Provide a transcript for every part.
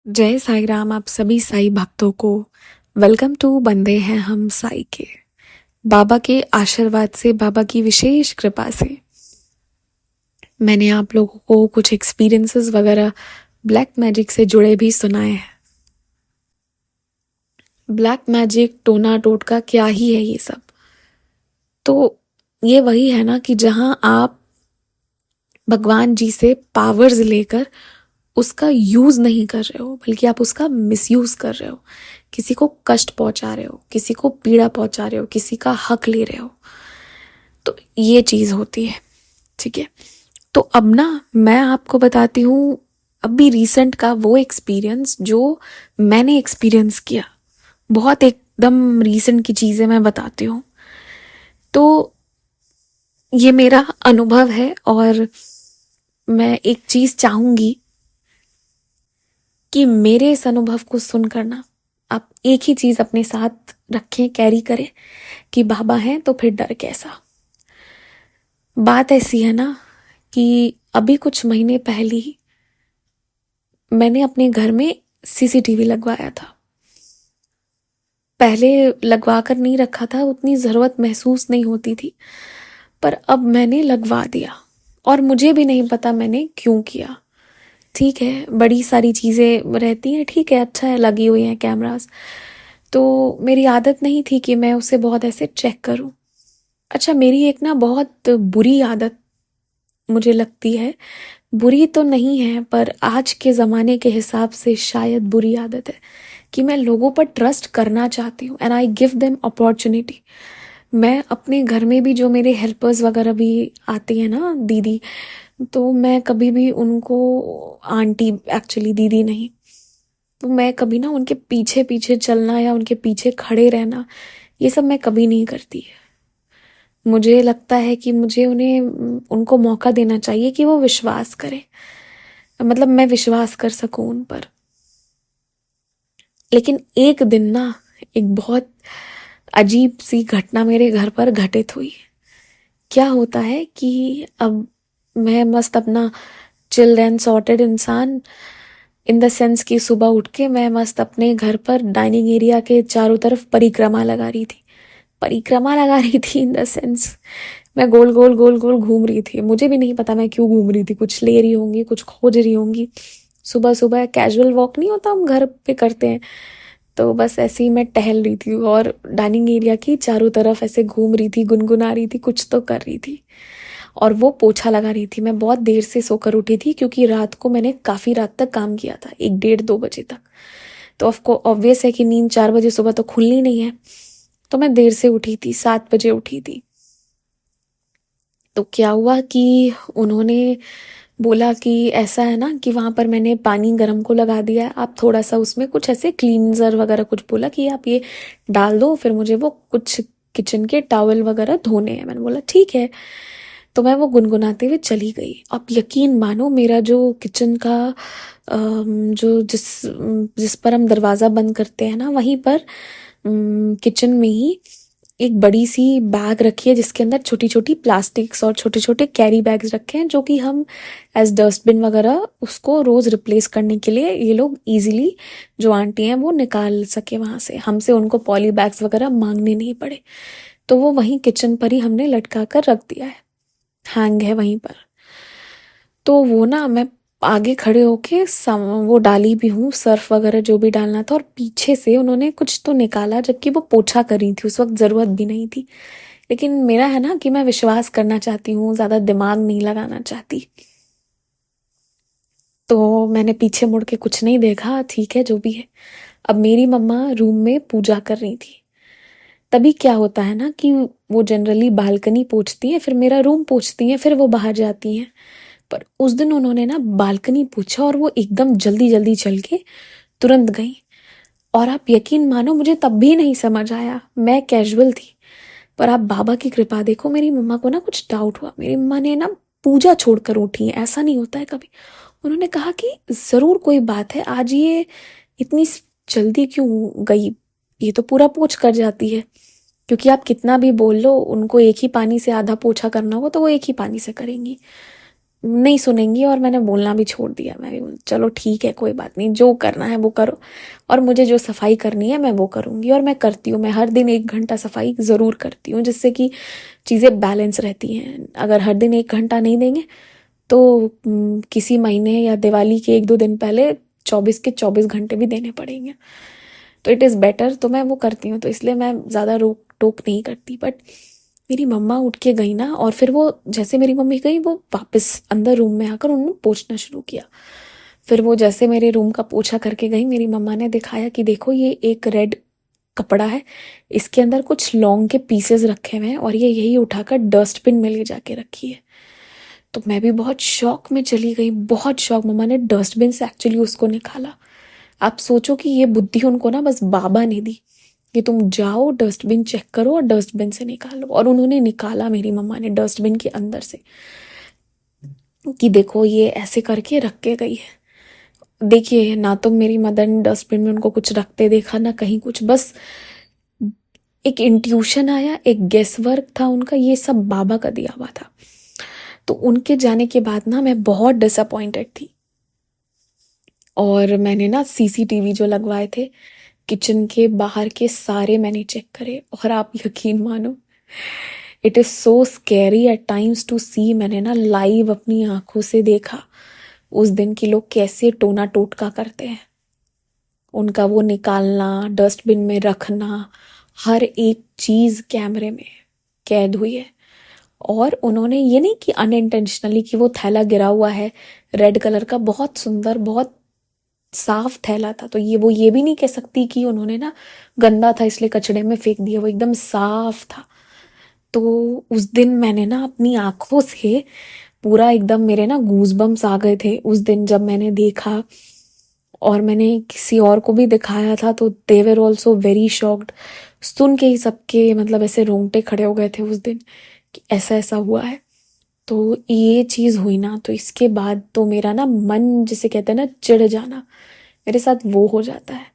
जय साई राम। आप सभी साई भक्तों को वेलकम टू बंदे हैं हम साई के। बाबा के आशीर्वाद से, बाबा की विशेष कृपा से मैंने आप लोगों को कुछ एक्सपीरियंसेस वगैरह ब्लैक मैजिक से जुड़े भी सुनाए हैं। ब्लैक मैजिक, टोना टोटका क्या ही है ये सब। तो ये वही है ना कि जहां आप भगवान जी से पावर्स लेकर उसका यूज नहीं कर रहे हो, बल्कि आप उसका मिसयूज कर रहे हो। किसी को कष्ट पहुंचा रहे हो, किसी को पीड़ा पहुंचा रहे हो, किसी का हक ले रहे हो। तो ये चीज होती है। ठीक है, तो अब ना मैं आपको बताती हूँ अभी रिसेंट का वो एक्सपीरियंस जो मैंने एक्सपीरियंस किया। बहुत एकदम रिसेंट की चीजें मैं बताती हूँ। तो ये मेरा अनुभव है और मैं एक चीज चाहूंगी कि मेरे इस अनुभव को सुनकर ना आप एक ही चीज अपने साथ रखें, कैरी करें कि बाबा हैं तो फिर डर कैसा। बात ऐसी है ना कि अभी कुछ महीने पहले ही मैंने अपने घर में सीसीटीवी लगवाया था। पहले लगवा कर नहीं रखा था, उतनी जरूरत महसूस नहीं होती थी, पर अब मैंने लगवा दिया और मुझे भी नहीं पता मैंने क्यों किया। ठीक है, बड़ी सारी चीजें रहती हैं, ठीक है, अच्छा है लगी हुई हैं कैमरास। तो मेरी आदत नहीं थी कि मैं उसे बहुत ऐसे चेक करूं। अच्छा, मेरी एक ना बहुत बुरी आदत मुझे लगती है, बुरी तो नहीं है पर आज के ज़माने के हिसाब से शायद बुरी आदत है कि मैं लोगों पर ट्रस्ट करना चाहती हूँ and I give them opportunity. मैं अपने घर में भी जो मेरे हेल्पर्स वगैरह भी आती है ना, दीदी, तो मैं कभी भी उनको, आंटी एक्चुअली दीदी नहीं, तो मैं कभी ना उनके पीछे पीछे चलना या उनके पीछे खड़े रहना, ये सब मैं कभी नहीं करती। मुझे लगता है कि मुझे उन्हें उनको मौका देना चाहिए कि वो विश्वास करें, मतलब मैं विश्वास कर सकूं उन पर। लेकिन एक दिन ना एक बहुत अजीब सी घटना मेरे घर पर घटित हुई। क्या होता है कि अब मैं मस्त अपना चिल्ड एंड सॉर्टेड इंसान, इन द सेंस कि सुबह उठ के मैं मस्त अपने घर पर डाइनिंग एरिया के चारों तरफ परिक्रमा लगा रही थी। परिक्रमा लगा रही थी इन द सेंस मैं गोल गोल गोल गोल घूम रही थी। मुझे भी नहीं पता मैं क्यों घूम रही थी, कुछ ले रही होंगी, कुछ खोज रही होंगी। सुबह सुबह कैजुअल वॉक नहीं होता, हम घर पे करते हैं, तो बस ऐसे ही मैं टहल रही थी और डाइनिंग एरिया की चारों तरफ ऐसे घूम रही थी, गुनगुना रही थी, कुछ तो कर रही थी। और वो पोछा लगा रही थी। मैं बहुत देर से सोकर उठी थी क्योंकि रात को मैंने काफी रात तक काम किया था, 1 डेढ़ 2 बजे तक। तो ऑफको ऑब्वियस है कि नींद 4 बजे सुबह तो खुलनी नहीं है। तो मैं देर से उठी थी, 7 बजे उठी थी। तो क्या हुआ कि उन्होंने बोला कि ऐसा है ना कि वहां पर मैंने पानी गर्म को लगा दिया है, आप थोड़ा सा उसमें कुछ ऐसे क्लींजर वगैरह कुछ बोला कि आप ये डाल दो, फिर मुझे वो कुछ किचन के टॉवल वगैरह धोने हैं। मैंने बोला ठीक है। तो मैं वो गुनगुनाते हुए चली गई। अब यकीन मानो, मेरा जो किचन का जो जिस जिस पर हम दरवाजा बंद करते हैं ना, वहीं पर किचन में ही एक बड़ी सी बैग रखी है जिसके अंदर छोटी छोटी प्लास्टिक्स और छोटे छोटे कैरी बैग्स रखे हैं, जो कि हम एज डस्टबिन वगैरह उसको रोज रिप्लेस करने के लिए ये लोग इजीली, जो आंटी हैं वो निकाल सके वहां से, हमसे उनको पॉली बैग्स वगैरह मांगने नहीं पड़े। तो वो वहीं किचन पर ही हमने लटका कर रख दिया है, हैंग है वहीं पर। तो वो ना मैं आगे खड़े होके वो डाली भी हूँ, सर्फ वगैरह जो भी डालना था, और पीछे से उन्होंने कुछ तो निकाला, जबकि वो पोछा कर रही थी, उस वक्त जरूरत भी नहीं थी। लेकिन मेरा है ना कि मैं विश्वास करना चाहती हूँ, ज्यादा दिमाग नहीं लगाना चाहती। तो मैंने पीछे मुड़ के कुछ नहीं देखा, ठीक है जो भी है। अब मेरी मम्मा रूम में पूजा कर रही थी। तभी क्या होता है ना कि वो जनरली बालकनी पोंछती हैं, फिर मेरा रूम पोंछती हैं, फिर वो बाहर जाती हैं। पर उस दिन उन्होंने ना बालकनी पूछा और वो एकदम जल्दी जल्दी चल के तुरंत गई। और आप यकीन मानो, मुझे तब भी नहीं समझ आया, मैं कैजुअल थी। पर आप बाबा की कृपा देखो, मेरी मम्मा को ना कुछ डाउट हुआ। मेरी मम्मा ने ना पूजा छोड़कर उठी है, ऐसा नहीं होता है कभी। उन्होंने कहा कि जरूर कोई बात है, आज ये इतनी जल्दी क्यों गई, ये तो पूरा पोंछ कर जाती है। क्योंकि आप कितना भी बोल लो, उनको एक ही पानी से आधा पोछा करना हो तो वो एक ही पानी से करेंगी। नहीं सुनेंगी और मैंने बोलना भी छोड़ दिया। मैं भी चलो ठीक है, कोई बात नहीं, जो करना है वो करो, और मुझे जो सफाई करनी है मैं वो करूँगी, और मैं करती हूँ। मैं हर दिन 1 घंटा सफाई ज़रूर करती हूँ, जिससे कि चीज़ें बैलेंस रहती हैं। अगर हर दिन 1 घंटा नहीं देंगे तो किसी महीने या दिवाली के 1-2 दिन पहले 24 के 24 घंटे भी देने पड़ेंगे। तो इट इज़ बेटर, तो मैं वो करती हूँ, तो इसलिए मैं ज़्यादा रोक टोक नहीं करती। बट मेरी मम्मा उठ के गई ना, और फिर वो जैसे मेरी मम्मी गई वो वापस अंदर रूम में आकर उन्होंने पोंछना शुरू किया। फिर वो जैसे मेरे रूम का पोछा करके गई, मेरी मम्मा ने दिखाया कि देखो ये एक रेड कपड़ा है, इसके अंदर कुछ लौंग के पीसेस रखे हुए हैं, और ये यही उठाकर डस्टबिन में ले जाके रखी है। तो मैं भी बहुत शौक में चली गई, बहुत शौक। मम्मा ने डस्टबिन से एक्चुअली उसको निकाला। आप सोचो कि ये बुद्धि उनको ना बस बाबा ने दी कि तुम जाओ डस्टबिन चेक करो और डस्टबिन से निकालो, और उन्होंने निकाला, मेरी मम्मा ने, डस्टबिन के अंदर से, कि देखो ये ऐसे करके रख के गई है। देखिए, ना तो मेरी मदर ने डस्टबिन में उनको कुछ रखते देखा, ना कहीं कुछ, बस एक इंट्यूशन आया, एक गेस वर्क था उनका, ये सब बाबा का दिया हुआ था। तो उनके जाने के बाद ना मैं बहुत डिसअपॉइंटेड थी, और मैंने ना सीसीटीवी जो लगवाए थे किचन के बाहर के सारे मैंने चेक करे, और आप यकीन मानो, it is so scary at times to see. मैंने ना लाइव अपनी आंखों से देखा उस दिन की लोग कैसे टोना टोटका करते हैं। उनका वो निकालना, डस्टबिन में रखना, हर एक चीज कैमरे में कैद हुई है। और उन्होंने ये नहीं कि अनइंटेंशनली, कि वो थैला गिरा हुआ है रेड कलर का, बहुत सुंदर, बहुत साफ थैला था, तो ये वो ये भी नहीं कह सकती कि उन्होंने ना गंदा था इसलिए कचड़े में फेंक दिया, वो एकदम साफ था। तो उस दिन मैंने ना अपनी आंखों से पूरा एकदम, मेरे ना गूजबम्स आ गए थे उस दिन जब मैंने देखा। और मैंने किसी और को भी दिखाया था, तो दे वर ऑल्सो वेरी शॉक्ड। सुन के ही सबके मतलब ऐसे रोंगटे खड़े हो गए थे उस दिन कि ऐसा ऐसा हुआ है। तो ये चीज हुई ना, तो इसके बाद तो मेरा ना मन, जिसे कहते हैं ना चिढ़ जाना, मेरे साथ वो हो जाता है।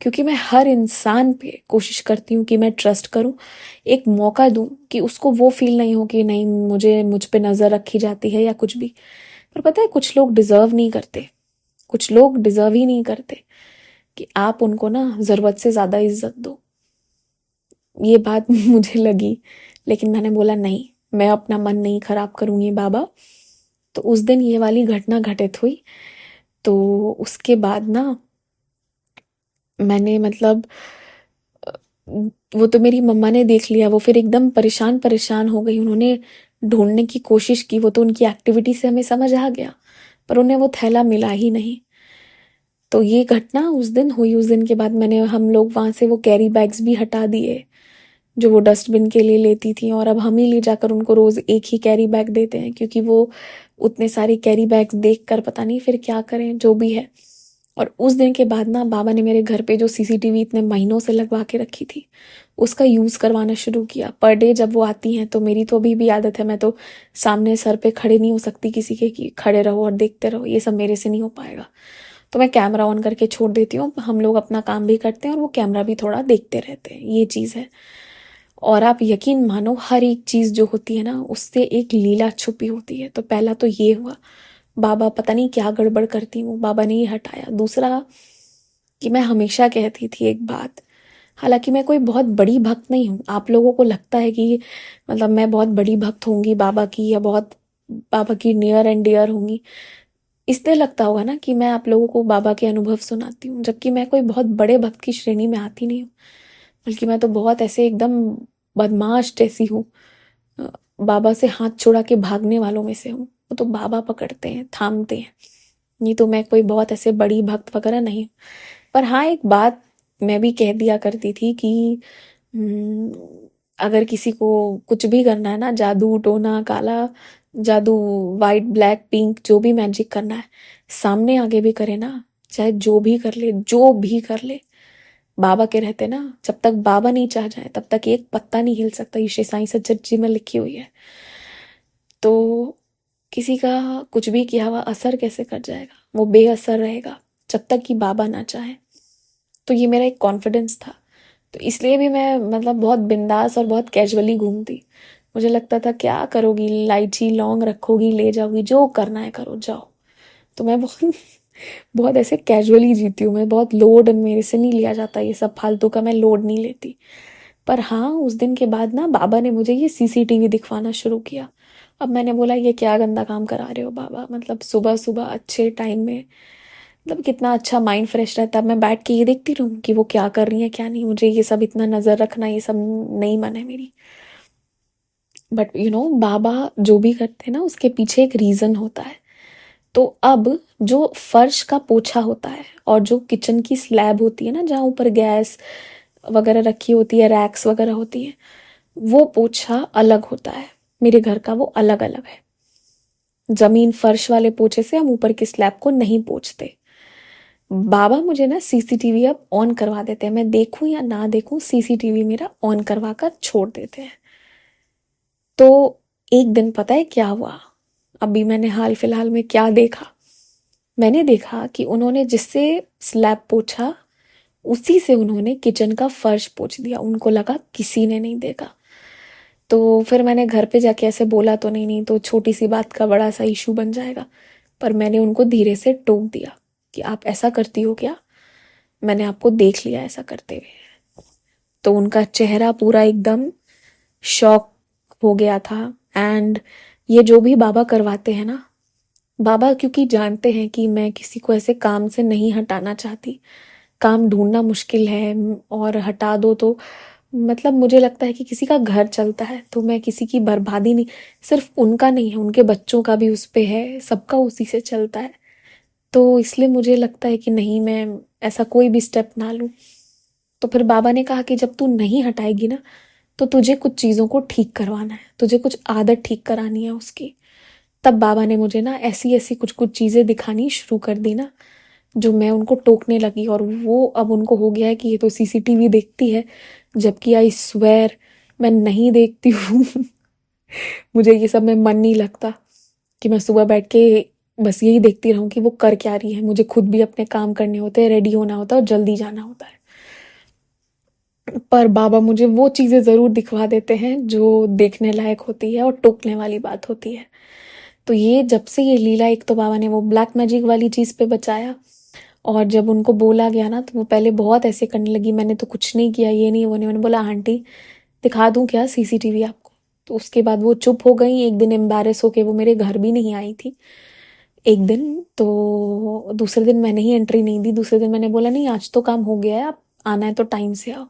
क्योंकि मैं हर इंसान पे कोशिश करती हूँ कि मैं ट्रस्ट करूँ, एक मौका दूं कि उसको वो फील नहीं हो कि नहीं मुझे मुझ पे नजर रखी जाती है या कुछ भी। पर पता है, कुछ लोग डिजर्व नहीं करते, कुछ लोग डिजर्व ही नहीं करते कि आप उनको ना जरूरत से ज्यादा इज्जत दो। ये बात मुझे लगी, लेकिन मैंने बोला नहीं, मैं अपना मन नहीं खराब करूंगी बाबा। तो उस दिन ये वाली घटना घटित हुई। तो उसके बाद ना मैंने मतलब वो तो मेरी मम्मा ने देख लिया, वो फिर एकदम परेशान परेशान हो गई। उन्होंने ढूंढने की कोशिश की, वो तो उनकी एक्टिविटी से हमें समझ आ गया, पर उन्हें वो थैला मिला ही नहीं। तो ये घटना उस दिन हुई। उस दिन के बाद हम लोग वहां से वो कैरी बैग्स भी हटा दिए जो वो डस्टबिन के लिए लेती थी, और अब हम ही ले जाकर उनको रोज एक ही कैरी बैग देते हैं, क्योंकि वो उतने सारे कैरी बैग्स देख कर पता नहीं फिर क्या करें, जो भी है। और उस दिन के बाद ना बाबा ने मेरे घर पे जो सीसीटीवी इतने महीनों से लगवा के रखी थी उसका यूज करवाना शुरू किया। पर डे जब वो आती हैं, तो मेरी तो अभी भी आदत है, मैं तो सामने सर पे खड़े नहीं हो सकती किसी के कि खड़े रहो और देखते रहो, ये सब मेरे से नहीं हो पाएगा। तो मैं कैमरा ऑन करके छोड़ देती हूँ, हम लोग अपना काम भी करते हैं और वो कैमरा भी थोड़ा देखते रहते हैं, ये चीज़ है। और आप यकीन मानो, हर एक चीज जो होती है ना उससे एक लीला छुपी होती है। तो पहला तो ये हुआ, बाबा पता नहीं क्या गड़बड़ करती हूँ, बाबा ने ही हटाया। दूसरा कि मैं हमेशा कहती थी एक बात, हालांकि मैं कोई बहुत बड़ी भक्त नहीं हूँ, आप लोगों को लगता है कि मतलब मैं बहुत बड़ी भक्त होंगी बाबा की, या बहुत बाबा की नियर एंड डियर होंगी, इसलिए लगता होगा ना कि मैं आप लोगों को बाबा के अनुभव सुनाती हूँ, जबकि मैं कोई बहुत बड़े भक्त की श्रेणी में आती नहीं हूँ। बल्कि मैं तो बहुत ऐसे एकदम बदमाश जैसी हूँ, अ, बाबा से हाथ छुड़ा के भागने वालों में से हूँ। वो तो बाबा पकड़ते हैं, थामते हैं। नहीं तो मैं कोई बहुत ऐसे बड़ी भक्त वगैरह नहीं हूँ। पर हाँ, एक बात मैं भी कह दिया करती थी कि अगर किसी को कुछ भी करना है ना, जादू टोना काला जादू, वाइट ब्लैक पिंक, जो भी मैजिक करना है, सामने आगे भी करे ना, चाहे जो भी कर ले, जो भी कर ले, बाबा के रहते ना, जब तक बाबा नहीं चाह जाए तब तक एक पत्ता नहीं हिल सकता, ये श्री साईं सज्जन जी में लिखी हुई है। तो किसी का कुछ भी किया हुआ असर कैसे कर जाएगा, वो बेअसर रहेगा जब तक कि बाबा ना चाहे। तो ये मेरा एक कॉन्फिडेंस था। तो इसलिए भी मैं मतलब बहुत बिंदास और बहुत कैजुअली घूमती। मुझे लगता था क्या करोगी, इलायची लौंग रखोगी, ले जाओगी, जो करना है करो, जाओ। तो मैं बहुत बहुत ऐसे कैजुअली जीती हूँ मैं, बहुत लोड मेरे से नहीं लिया जाता, ये सब फालतू का मैं लोड नहीं लेती। पर हाँ, उस दिन के बाद ना बाबा ने मुझे ये सीसीटीवी दिखवाना शुरू किया। अब मैंने बोला ये क्या गंदा काम करा रहे हो बाबा, मतलब सुबह सुबह अच्छे टाइम में, मतलब कितना अच्छा माइंड फ्रेश रहता है, मैं बैठ के ये देखती रहूँ कि वो क्या कर रही है क्या नहीं। मुझे ये सब इतना नज़र रखना ये सब नहीं मन है मेरी। बट बाबा जो भी करते हैं ना उसके पीछे एक रीज़न होता है। तो अब जो फर्श का पोछा होता है और जो किचन की स्लैब होती है ना, जहाँ ऊपर गैस वगैरह रखी होती है, रैक्स वगैरह होती है, वो पोछा अलग होता है। मेरे घर का वो अलग अलग है। जमीन फर्श वाले पोछे से हम ऊपर की स्लैब को नहीं पोछते। बाबा मुझे ना सीसीटीवी अब ऑन करवा देते हैं, मैं देखूं या ना देखूं, सीसीटीवी मेरा ऑन करवा कर छोड़ देते हैं। तो एक दिन पता है क्या हुआ, अभी मैंने हाल फिलहाल में क्या देखा। मैंने देखा कि उन्होंने जिससे स्लैब पोछा उसी से उन्होंने किचन का फर्श पोछ दिया। उनको लगा किसी ने नहीं देखा। तो फिर मैंने घर पे जाके ऐसे बोला तो नहीं, नहीं तो छोटी सी बात का बड़ा सा इशू बन जाएगा। पर मैंने उनको धीरे से टोक दिया कि आप ऐसा करती हो क्या, मैंने आपको देख लिया ऐसा करते हुए। तो उनका चेहरा पूरा एकदम शॉक हो गया था। एंड ये जो भी बाबा करवाते हैं ना, बाबा क्योंकि जानते हैं कि मैं किसी को ऐसे काम से नहीं हटाना चाहती, काम ढूंढना मुश्किल है, और हटा दो तो मतलब मुझे लगता है कि किसी का घर चलता है, तो मैं किसी की बर्बादी नहीं, सिर्फ उनका नहीं है, उनके बच्चों का भी उस पे है, सबका उसी से चलता है। तो इसलिए मुझे लगता है कि नहीं, मैं ऐसा कोई भी स्टेप ना लूं। तो फिर बाबा ने कहा कि जब तू नहीं हटाएगी ना, तो तुझे कुछ चीज़ों को ठीक करवाना है, तुझे कुछ आदत ठीक करानी है उसकी। तब बाबा ने मुझे ना ऐसी ऐसी कुछ कुछ चीज़ें दिखानी शुरू कर दी ना, जो मैं उनको टोकने लगी। और वो अब उनको हो गया है कि ये तो सीसीटीवी देखती है, जबकि आई स्वेर मैं नहीं देखती हूँ। मुझे ये सब में मन नहीं लगता कि मैं सुबह बैठ के बस यही देखती रहूं कि वो कर क्या रही है। मुझे खुद भी अपने काम करने होते हैं, रेडी होना होता है और जल्दी जाना होता है। पर बाबा मुझे वो चीज़ें ज़रूर दिखवा देते हैं जो देखने लायक होती है और टोकने वाली बात होती है। तो ये जब से ये लीला, एक तो बाबा ने वो ब्लैक मैजिक वाली चीज़ पे बचाया, और जब उनको बोला गया ना तो वो पहले बहुत ऐसे करने लगी, मैंने तो कुछ नहीं किया, ये नहीं वो नहीं। मैंने बोला आंटी दिखा दूं क्या सीसीटीवी आपको। तो उसके बाद वो चुप हो गई। एक दिन एम्बैरेस होके वो मेरे घर भी नहीं आई थी एक दिन। तो दूसरे दिन मैंने ही एंट्री नहीं दी। दूसरे दिन मैंने बोला नहीं आज तो काम हो गया है, आप आना है तो टाइम से आओ।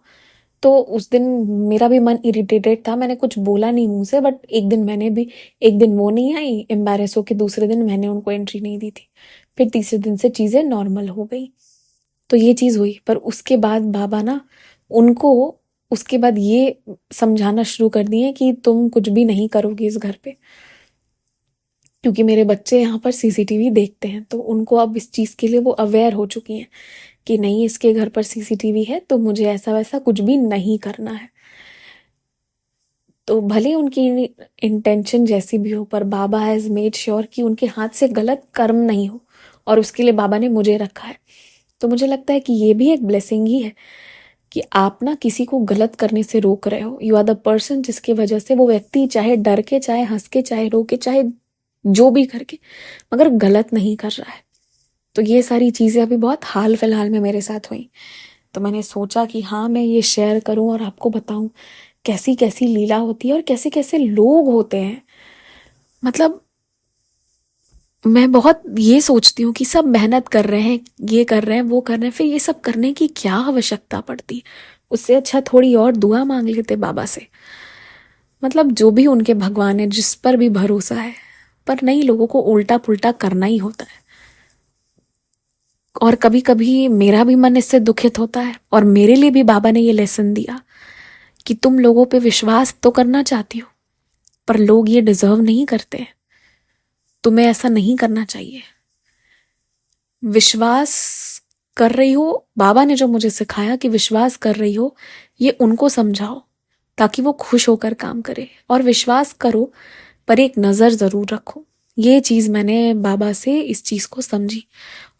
तो उस दिन मेरा भी मन इरिटेटेड था, मैंने कुछ बोला नहीं मुंह से, बट एक दिन मैंने भी, एक दिन वो नहीं आई एम्बैरेस होके, दूसरे दिन मैंने उनको एंट्री नहीं दी थी। फिर तीसरे दिन से चीज़ें नॉर्मल हो गई। तो ये चीज़ हुई। पर उसके बाद बाबा ना उनको उसके बाद ये समझाना शुरू कर दिए कि तुम कुछ भी नहीं करोगी इस घर पे, क्योंकि मेरे बच्चे यहाँ पर सीसीटीवी देखते हैं। तो उनको अब इस चीज़ के लिए वो अवेयर हो चुकी हैं कि नहीं इसके घर पर सीसीटीवी है तो मुझे ऐसा वैसा कुछ भी नहीं करना है। तो भले उनकी इंटेंशन जैसी भी हो, पर बाबा हैज मेड श्योर कि उनके हाथ से गलत कर्म नहीं हो, और उसके लिए बाबा ने मुझे रखा है। तो मुझे लगता है कि ये भी एक ब्लेसिंग ही है कि आप ना किसी को गलत करने से रोक रहे हो। यू आर द पर्सन जिसकी वजह से वो व्यक्ति चाहे डर के, चाहे हंस के, चाहे रो के, चाहे जो भी करके, मगर गलत नहीं कर रहा है। तो ये सारी चीज़ें अभी बहुत हाल फिलहाल में मेरे साथ हुई। तो मैंने सोचा कि हाँ मैं ये शेयर करूं और आपको बताऊं कैसी कैसी लीला होती है और कैसे कैसे लोग होते हैं। मतलब मैं बहुत ये सोचती हूँ कि सब मेहनत कर रहे हैं, ये कर रहे हैं, वो कर रहे हैं, फिर ये सब करने की क्या आवश्यकता पड़ती। उससे अच्छा थोड़ी और दुआ मांग लेते बाबा से। मतलब जो भी उनके भगवान है, जिस पर भी भरोसा है, पर नहीं, लोगों को उल्टा पुल्टा करना ही होता है। और कभी कभी मेरा भी मन इससे दुखित होता है, और मेरे लिए भी बाबा ने ये लेसन दिया कि तुम लोगों पे विश्वास तो करना चाहती हो, पर लोग ये डिजर्व नहीं करते। तुम्हें ऐसा नहीं करना चाहिए। विश्वास कर रही हो, बाबा ने जो मुझे सिखाया कि विश्वास कर रही हो, ये उनको समझाओ ताकि वो खुश होकर काम करे। और विश्वास करो पर एक नज़र ज़रूर रखो। ये चीज़ मैंने बाबा से इस चीज़ को समझी।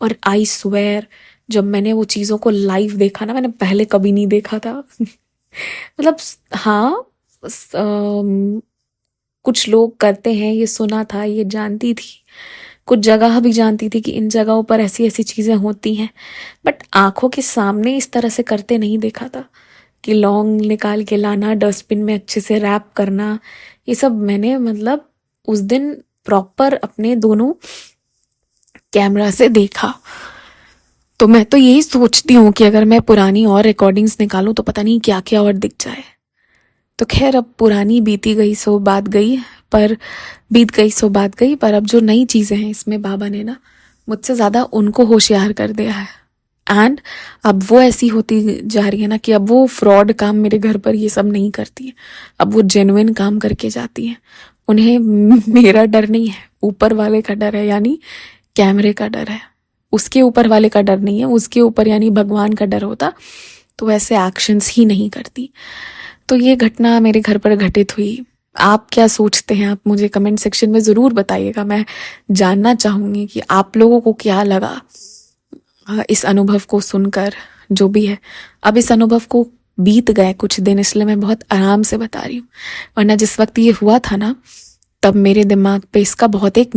और आई स्वेयर जब मैंने वो चीज़ों को लाइव देखा ना, मैंने पहले कभी नहीं देखा था। मतलब हाँ, कुछ लोग करते हैं, ये सुना था, ये जानती थी, कुछ जगह भी जानती थी कि इन जगहों पर ऐसी ऐसी चीज़ें होती हैं, बट आंखों के सामने इस तरह से करते नहीं देखा था कि लौंग निकाल के लाना, डस्टबिन में अच्छे से रैप करना, ये सब मैंने मतलब उस दिन प्रॉपर अपने दोनों कैमरा से देखा। तो मैं तो यही सोचती हूँ कि अगर मैं पुरानी और रिकॉर्डिंग्स निकालूं तो पता नहीं क्या क्या और दिख जाए। तो खैर, अब पुरानी बीती गई सो बात गई, पर बीत गई सो बात गई, पर अब जो नई चीज़ें हैं इसमें बाबा ने ना मुझसे ज़्यादा उनको होशियार कर दिया है। एंड अब वो ऐसी होती जा रही है ना कि अब वो फ्रॉड काम मेरे घर पर ये सब नहीं करती है, अब वो जेन्युइन काम करके जाती है। उन्हें मेरा डर नहीं है, ऊपर वाले का डर है, यानी कैमरे का डर है। उसके ऊपर वाले का डर नहीं है, उसके ऊपर यानी भगवान का डर होता तो वैसे एक्शंस ही नहीं करती। तो ये घटना मेरे घर पर घटित हुई। आप क्या सोचते हैं? आप मुझे कमेंट सेक्शन में ज़रूर बताइएगा। मैं जानना चाहूँगी कि आप लोगों को क्या लगा इस अनुभव को सुनकर। जो भी है, अब इस अनुभव को बीत गए कुछ दिन, इसलिए मैं बहुत आराम से बता रही हूँ, वरना जिस वक्त ये हुआ था ना तब मेरे दिमाग पे इसका बहुत एक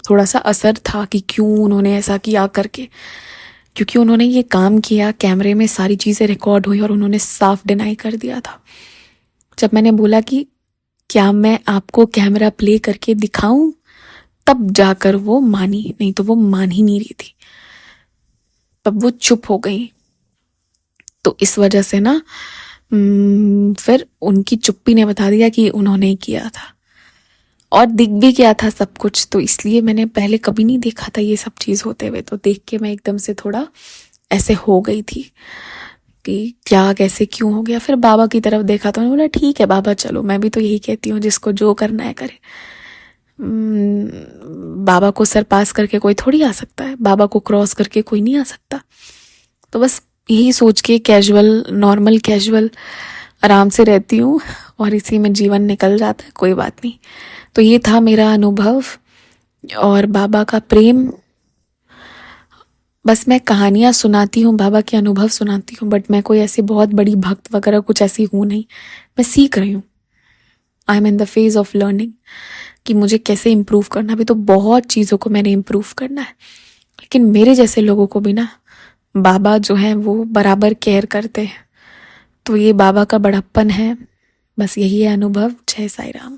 थोड़ा सा असर था कि क्यों उन्होंने ऐसा किया करके। क्योंकि उन्होंने ये काम किया, कैमरे में सारी चीज़ें रिकॉर्ड हुई और उन्होंने साफ डिनाई कर दिया था। जब मैंने बोला कि क्या मैं आपको कैमरा प्ले करके दिखाऊं, तब जाकर वो मानी, नहीं तो वो मान ही नहीं रही थी। तब वो चुप हो गई। तो इस वजह से ना फिर उनकी चुप्पी ने बता दिया कि उन्होंने किया था, और दिख भी गया था सब कुछ। तो इसलिए मैंने पहले कभी नहीं देखा था ये सब चीज़ होते हुए, तो देख के मैं एकदम से थोड़ा ऐसे हो गई थी कि क्या, कैसे, क्यों हो गया। फिर बाबा की तरफ देखा तो मैंने बोला ठीक है बाबा, चलो, मैं भी तो यही कहती हूँ, जिसको जो करना है करे। बाबा को सर पास करके कोई थोड़ी आ सकता है, बाबा को क्रॉस करके कोई नहीं आ सकता। तो बस यही सोच के कैजुअल, नॉर्मल कैजुअल आराम से रहती हूँ और इसी में जीवन निकल जाता है, कोई बात नहीं। तो ये था मेरा अनुभव और बाबा का प्रेम। बस मैं कहानियाँ सुनाती हूँ, बाबा के अनुभव सुनाती हूँ, बट मैं कोई ऐसी बहुत बड़ी भक्त वगैरह कुछ ऐसी हूँ नहीं। मैं सीख रही हूँ, I am in the phase of learning कि मुझे कैसे इम्प्रूव करना। भी तो बहुत चीज़ों को मैंने इम्प्रूव करना है, लेकिन मेरे जैसे लोगों को भी ना बाबा जो है वो बराबर केयर करते हैं। तो ये बाबा का बड़प्पन है, बस यही है अनुभव। जय साई राम।